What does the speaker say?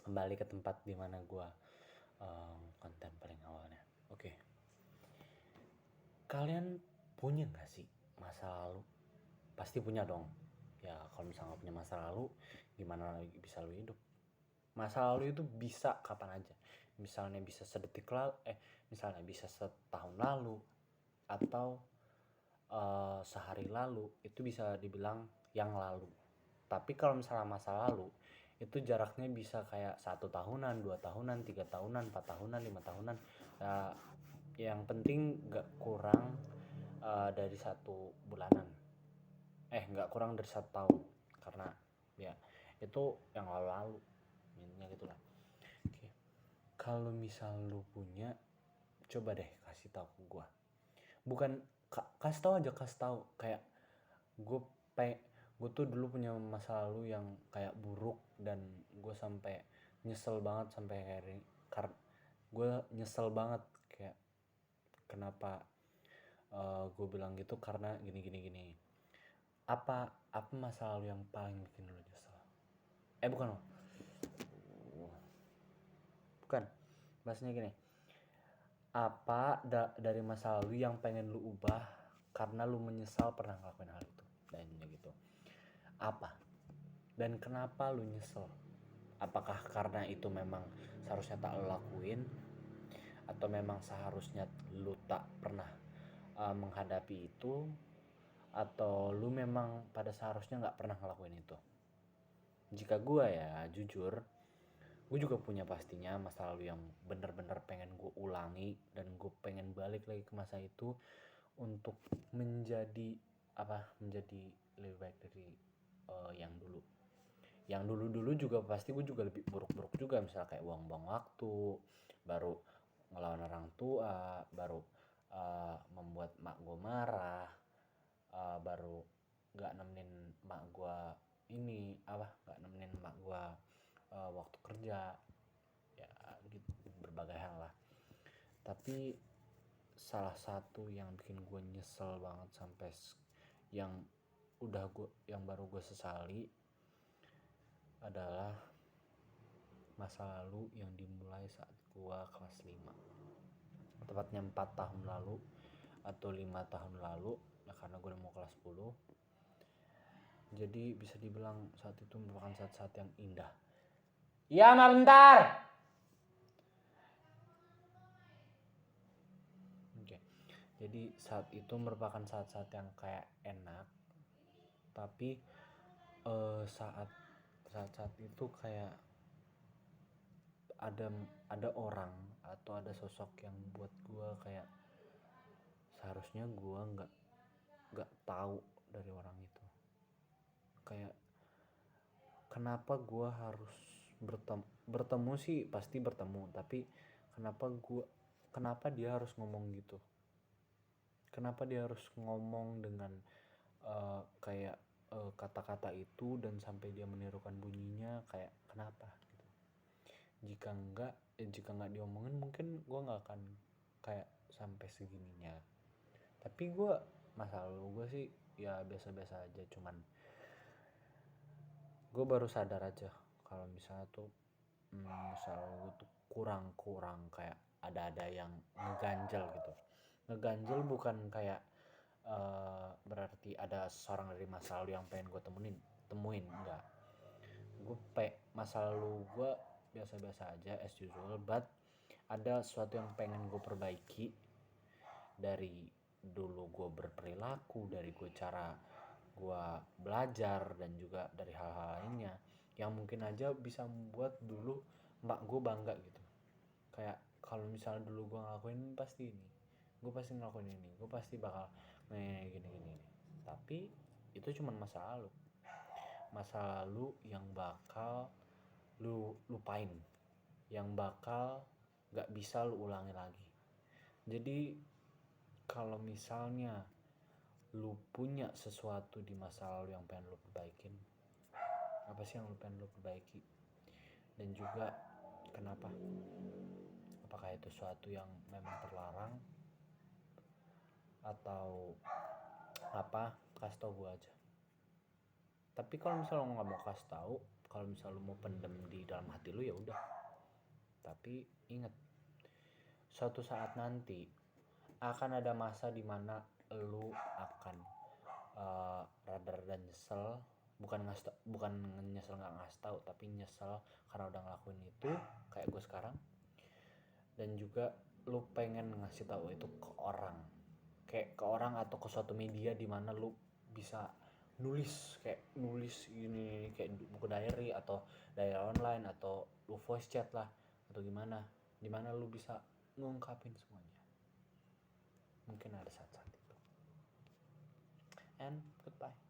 kembali ke tempat dimana gue konten paling awalnya. Oke. Kalian punya gak sih masa lalu? Pasti punya dong. Ya kalau misalnya gak punya masa lalu, gimana bisa lu hidup? Masa lalu itu bisa kapan aja. Misalnya bisa sedetik lalu, misalnya bisa setahun lalu, atau sehari lalu, itu bisa dibilang yang lalu. Tapi kalau misalnya masa lalu, itu jaraknya bisa kayak 1 tahunan, 2 tahunan, 3 tahunan, 4 tahunan, 5 tahunan. Ya, yang penting gak kurang dari 1 bulanan. Gak kurang dari 1 tahun. Karena ya itu yang lalu-lalu. Intinya gitu lah. Oke. Kalau misal lu punya, coba deh kasih tahu ke gue. Bukan kasih tahu aja, kasih tahu kayak gue gue tuh dulu punya masa lalu yang kayak buruk dan gue sampai nyesel banget sampai kayak gue nyesel banget kayak kenapa gue bilang gitu karena gini gini gini. Apa masa lalu yang paling bikin lu nyesel? Bukan bahasanya gini. Dari masa lalu yang pengen lu ubah karena lu menyesal pernah ngelakuin hal itu dan gitu. Apa dan kenapa lu nyesel? Apakah karena itu memang seharusnya tak lu lakuin, atau memang seharusnya lu tak pernah menghadapi itu, atau lu memang pada seharusnya nggak pernah ngelakuin itu? Jika gue ya jujur, gue juga punya pastinya masa lalu yang bener-bener pengen gue ulangi dan gue pengen balik lagi ke masa itu untuk menjadi lebih baik dari yang dulu. Yang dulu juga pasti gue juga lebih buruk-buruk juga, misalnya kayak buang-buang waktu, baru ngelawan orang tua, baru membuat mak gue marah, baru nggak nemenin mak gue nggak nemenin mak gue waktu kerja, ya gitu, berbagai hal lah. Tapi salah satu yang bikin gue nyesel banget sampai yang baru gue sesali adalah masa lalu yang dimulai saat gue kelas 5, tepatnya 4 tahun lalu atau 5 tahun lalu ya, karena gue udah mau kelas 10. Jadi bisa dibilang saat itu merupakan saat-saat yang indah. Iya, ma bentar. Oke. Jadi saat itu merupakan saat-saat yang kayak enak, tapi saat itu kayak ada orang atau ada sosok yang buat gue kayak seharusnya gue nggak tahu dari orang itu. Kayak kenapa gue harus bertemu sih pasti bertemu, tapi kenapa dia harus ngomong gitu? Kenapa dia harus ngomong dengan kayak kata-kata itu dan sampai dia menirukan bunyinya, kayak kenapa gitu? Jika nggak diomongin mungkin gue nggak akan kayak sampai segininya. Tapi masa lalu gue sih ya biasa-biasa aja, cuman gue baru sadar aja kalau misalnya tuh masa lalu tuh kurang kayak ada yang ngeganjel gitu. Ngeganjel bukan kayak berarti ada seorang dari masa lalu yang pengen gue temuin, enggak. Masa lalu gue biasa-biasa aja as usual, but ada sesuatu yang pengen gue perbaiki dari dulu gue berperilaku, dari cara gue belajar, dan juga dari hal-hal lainnya yang mungkin aja bisa membuat dulu mbak gue bangga gitu. Kayak kalau misalnya dulu gue ngelakuin pasti ini, gue pasti ngelakuin ini, gue pasti bakal gini. Tapi itu cuma masa lalu yang bakal lu lupain, yang bakal gak bisa lu ulangi lagi. Jadi kalau misalnya lu punya sesuatu di masa lalu yang pengen lu perbaikin, apa sih yang lu pengen lu perbaiki? Dan juga kenapa? Apakah itu sesuatu yang memang terlarang atau apa? Kasih tau gue aja. Tapi kalau misalnya lo nggak mau kasih tahu, Kalau misal lu mau pendem di dalam hati lu ya udah, tapi ingat suatu saat nanti akan ada masa dimana lu akan rada-rada nyesel, bukan nyesel nggak ngasih tahu, tapi nyesel karena udah ngelakuin itu kayak gue sekarang. Dan juga lu pengen ngasih tahu itu ke orang, kayak ke orang atau ke suatu media di mana lu bisa nulis ini kayak buku diary atau diary online atau lu voice chat lah atau gimana, dimana lu bisa ngungkapin semuanya. Mungkin ada saat-saat itu. And goodbye.